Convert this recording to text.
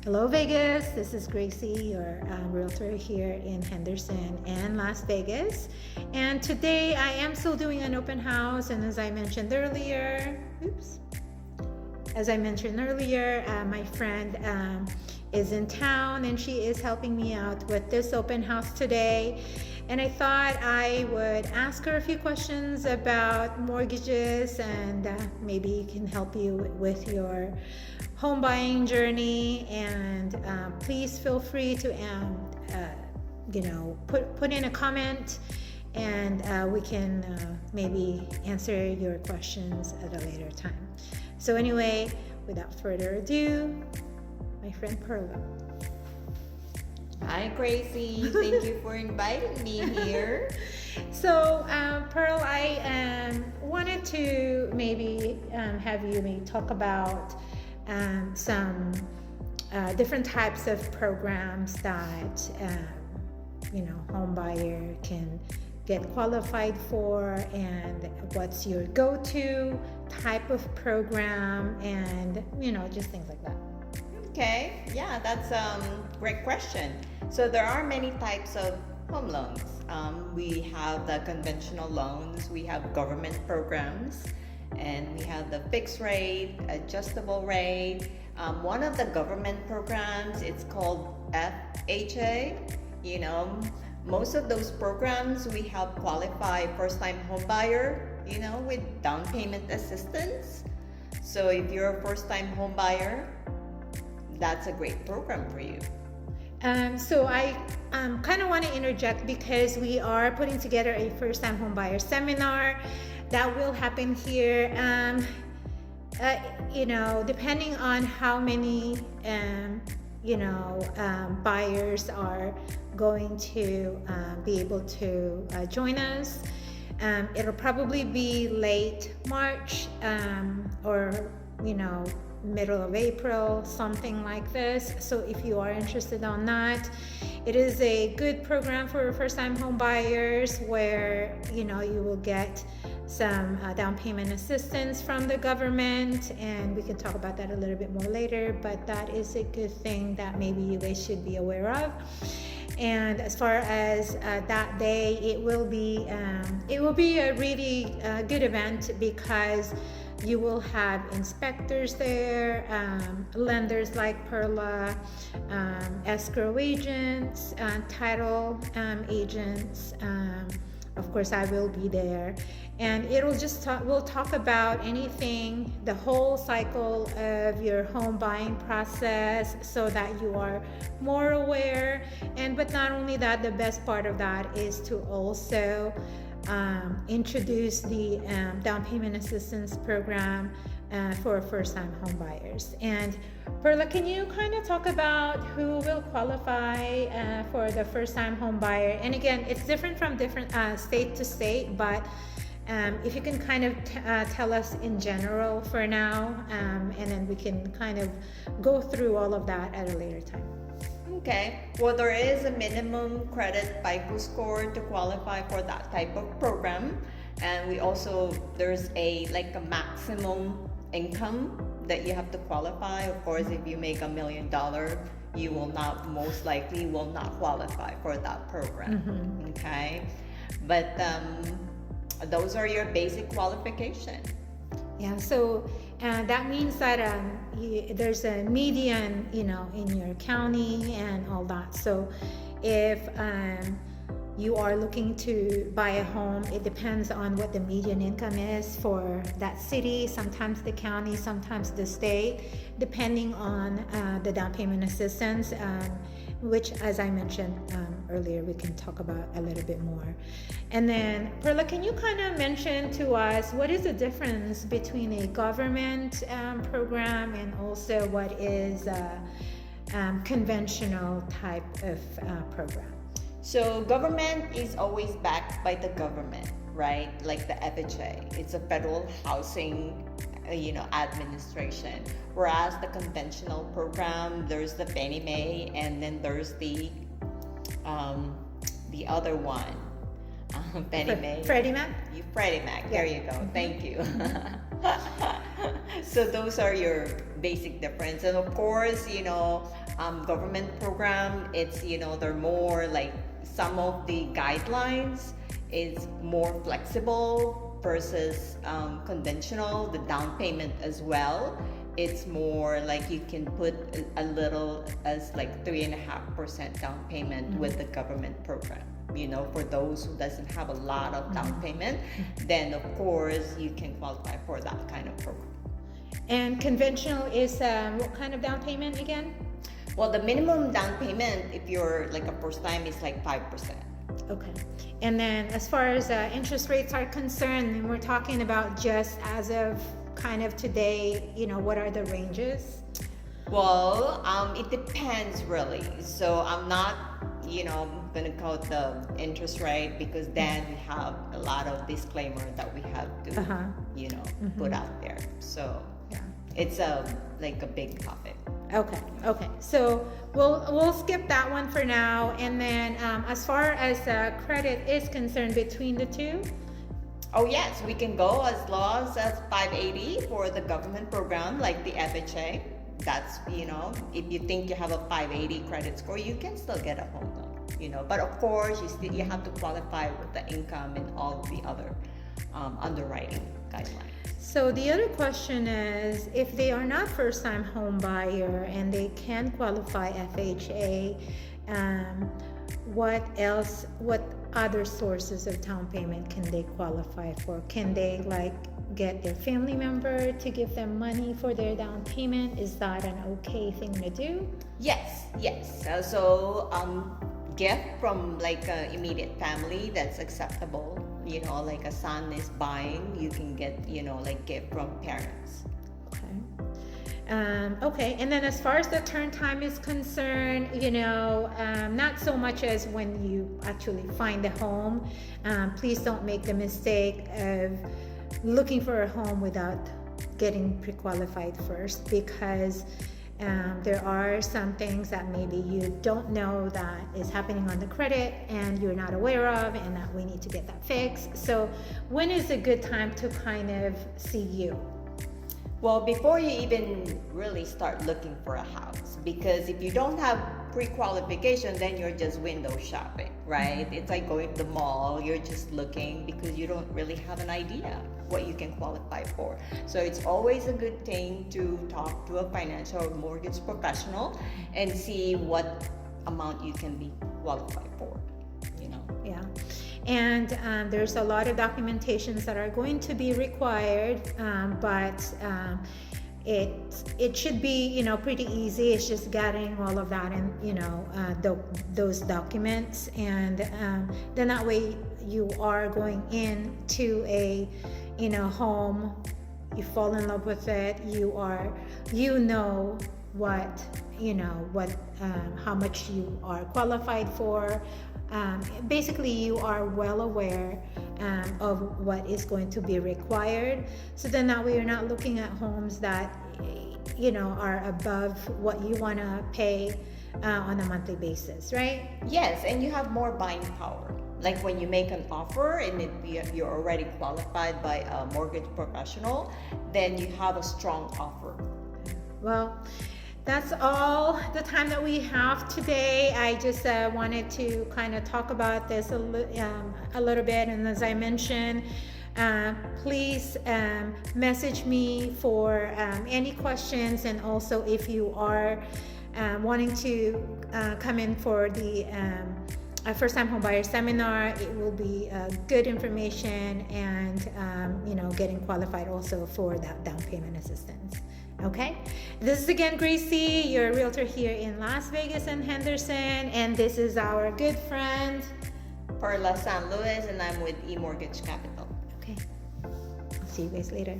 Hello, Vegas. This is Gracie, your realtor here in Henderson and Las Vegas. And today I am still doing an open house. And as I mentioned earlier, my friend is in town and she is helping me out with this open house today. And I thought I would ask her a few questions about mortgages and maybe can help you with your home buying journey. And please feel free to put in a comment, and we can maybe answer your questions at a later time. So anyway, without further ado, my friend Perla. Hi, Gracie. Thank you for inviting me here. So, Pearl, I wanted to maybe have you maybe talk about some different types of programs that home buyer can get qualified for, and what's your go-to type of program, and just things like that. Okay, yeah, that's a great question. So there are many types of home loans. We have the conventional loans, we have government programs, and we have the fixed rate, adjustable rate. One of the government programs, it's called FHA. Most of those programs we help qualify first-time home buyer, with down payment assistance. So if you're a first-time home buyer, that's a great program for you. So I kind of want to interject because we are putting together a first-time home buyer seminar that will happen here. Depending on how many buyers are going to be able to join us. It'll probably be late March or middle of April, something like this. So if you are interested on that, it is a good program for first-time home buyers where you will get some down payment assistance from the government, and we can talk about that a little bit more later, but that is a good thing that maybe you guys should be aware of. And as far as that day, it will be a really good event because you will have inspectors there, lenders like Perla, escrow agents, title agents. Of course, I will be there, and we'll talk about anything, the whole cycle of your home buying process, so that you are more aware. But not only that, the best part of that is to also introduce the down payment assistance program for first-time home buyers. And Perla, can you kind of talk about who will qualify for the first-time home buyer? And again, it's different from different state to state, but if you can kind of tell us in general for now, and then we can kind of go through all of that at a later time. Okay, well, there is a minimum credit FICO score to qualify for that type of program, and there's a maximum income that you have to qualify. Of course, if you make $1 million, you most likely will not qualify for that program. Mm-hmm. Okay, but those are your basic qualifications. Yeah, so that means that there's a median, in your county and all that. So if you are looking to buy a home, it depends on what the median income is for that city, sometimes the county, sometimes the state, depending on the down payment assistance, which, as I mentioned earlier, we can talk about a little bit more. And then, Perla, can you kind of mention to us what is the difference between a government program and also what is a conventional type of program? So government is always backed by the government, right? Like the FHA, it's a federal housing administration. Whereas the conventional program, there's the Fannie Mae, and then there's the other one, Fannie Mae. Freddie Mac? Freddie Mac, there you go. Thank you. So those are your basic difference. And of course, government program, it's, they're more like some of the guidelines is more flexible versus conventional. The down payment as well, it's more like you can put a little as like 3.5% down payment with the government program. For those who doesn't have a lot of down payment, then of course you can qualify for that kind of program. And conventional is what kind of down payment again? Well, the minimum down payment if you're like a first time is like 5%. Okay. And then as far as interest rates are concerned, and we're talking about just as of kind of today, what are the ranges? Well, it depends really. So I'm not, going to quote the interest rate because then we have a lot of disclaimer that we have to, put out there. So Yeah. it's like a big topic. Okay. So we'll skip that one for now. And then as far as credit is concerned between the two, Oh yes, we can go as low as 580 for the government program like the FHA. That's, if you think you have a 580 credit score, you can still get a home loan, but of course you have to qualify with the income and all the other underwriting guidelines. so the other question is, if they are not first-time home buyer and they can qualify FHA, what other sources of down payment can they qualify for? Can they get their family member to give them money for their down payment? Is that an okay thing to do? Yes. Gift from like an immediate family, that's acceptable. Like a son is buying, you can get, like gift from parents. Okay, and then as far as the turn time is concerned, not so much as when you actually find a home. Please don't make the mistake of looking for a home without getting pre-qualified first, because there are some things that maybe you don't know that is happening on the credit and you're not aware of, and that we need to get that fixed. So when is a good time to kind of see you? Well, before you even really start looking for a house, because if you don't have pre-qualification, then you're just window shopping, right? It's like going to the mall, you're just looking because you don't really have an idea what you can qualify for. So it's always a good thing to talk to a financial or mortgage professional and see what amount you can be qualified for, Yeah. And there's a lot of documentations that are going to be required, but it should be pretty easy. It's just getting all of that and those documents, and then that way you are going into a home, you fall in love with it, what how much you are qualified for. Basically, you are well aware of what is going to be required. So then that way you're not looking at homes that are above what you want to pay on a monthly basis, right? Yes, and you have more buying power. Like when you make an offer and you're already qualified by a mortgage professional, then you have a strong offer. Well, that's all the time that we have today. I just wanted to kind of talk about this a little bit. And as I mentioned, please message me for any questions. And also if you are wanting to come in for the first-time homebuyer seminar, it will be good information and getting qualified also for that down payment assistance. Okay, this is again Gracie, your realtor here in Las Vegas and Henderson, and this is our good friend Perla San Luis, and I'm with eMortgage Capital. Okay, I'll see you guys later.